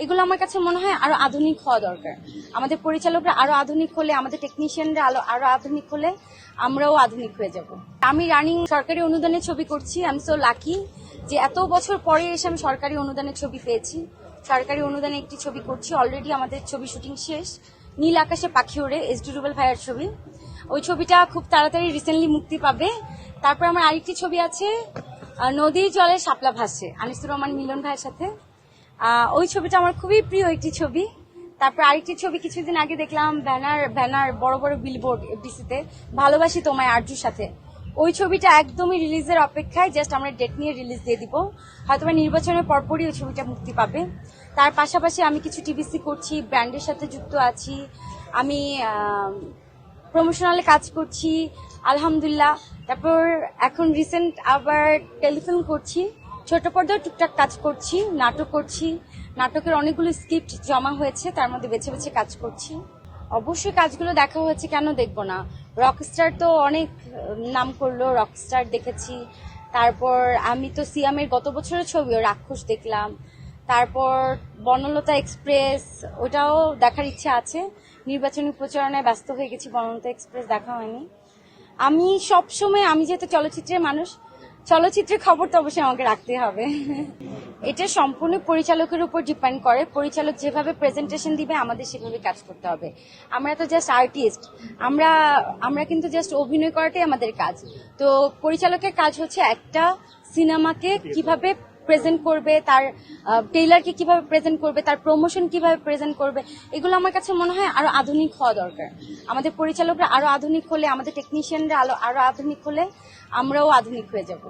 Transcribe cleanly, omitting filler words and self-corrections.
এগুলো আমার কাছে মনে হয় আরো আধুনিক হওয়া দরকার। আমাদের পরিচালকরা আরো আধুনিক হলে, আমাদের টেকনিশিয়ানরা আরো আধুনিক হলে আমরাও আধুনিক হয়ে যাব। আমি রানিং সরকারি অনুদানের ছবি করছি। আই এম সো লাকি যে এত বছর পরে এসে আমি সরকারি অনুদানের ছবি পেয়েছি। সরকারি অনুদানে একটি ছবি করছি। অলরেডি আমাদের ছবি শুটিং শেষ। নীল আকাশে পাখি ওড়ে, এসডি রুবেল ভাইয়ের ছবি। ওই ছবিটা খুব তাড়াতাড়ি রিসেন্টলি মুক্তি পাবে। তারপর আমার আরেকটি ছবি আছে, নদীর জলে শাপলা ভাসে, আনিসুর রহমান মিলন ভাইয়ের সাথে। ওই ছবিটা আমার খুবই প্রিয় একটি ছবি। তারপর আরেকটি ছবি কিছুদিন আগে দেখলাম, ব্যানার বড় বড় বিলবোর্ড এফডিসিতে, ভালোবাসি তোমায় আরজুর সাথে। ওই ছবিটা একদমই রিলিজের অপেক্ষায়, জাস্ট আমরা ডেট নিয়ে রিলিজ দিয়ে দিব। হয়তো নির্বাচনের পরপরই ওই ছবিটা মুক্তি পাবে। তার পাশাপাশি আমি কিছু টিভিসি করছি, ব্র্যান্ডের সাথে যুক্ত আছি, আমি প্রমোশনালে কাজ করছি আলহামদুলিল্লাহ। তারপর এখন রিসেন্ট আবার টেলিফিল্ম করছি, ছোট পর্দায় টুকটাক কাজ করছি, নাটক করছি। নাটকের অনেকগুলো স্ক্রিপ্ট জমা হয়েছে, তার মধ্যে বেছে বেছে কাজ করছি। অবশ্যই কাজগুলো দেখা হয়েছে, কেন দেখবো না। রকস্টার তো অনেক নাম করলো, রকস্টার দেখেছি। তারপর আমি তো সিয়ামের গত বছরের ছবিও রাক্ষস দেখলাম। তারপর বনলতা এক্সপ্রেস, ওটাও দেখার ইচ্ছা আছে। নির্বাচনী প্রচারণায় ব্যস্ত হয়ে গেছি, বনলতা এক্সপ্রেস দেখা হয়নি। আমি সবসময়, আমি যেহেতু চলচ্চিত্রের মানুষ, চলচ্চিত্রের খবর তো অবশ্যই আমাকে রাখতে হবে। এটা সম্পূর্ণ পরিচালকের উপর ডিপেন্ড করে। পরিচালক যেভাবে প্রেজেন্টেশন দিবে আমাদের সেভাবে কাজ করতে হবে। আমরা তো জাস্ট আর্টিস্ট, আমরা কিন্তু জাস্ট অভিনয় করাটাই আমাদের কাজ। তো পরিচালকের কাজ হচ্ছে একটা সিনেমাকে কিভাবে প্রেজেন্ট করবে, তার ট্রেইলারকে কিভাবে প্রেজেন্ট করবে, তার প্রমোশন কিভাবে প্রেজেন্ট করবে। এগুলো আমার কাছে মনে হয় আরো আধুনিক হওয়া দরকার। আমাদের পরিচালকরা আরো আধুনিক হলে, আমাদের টেকনিশিয়ানরা আরো আধুনিক হলে আমরাও আধুনিক হয়ে যাব।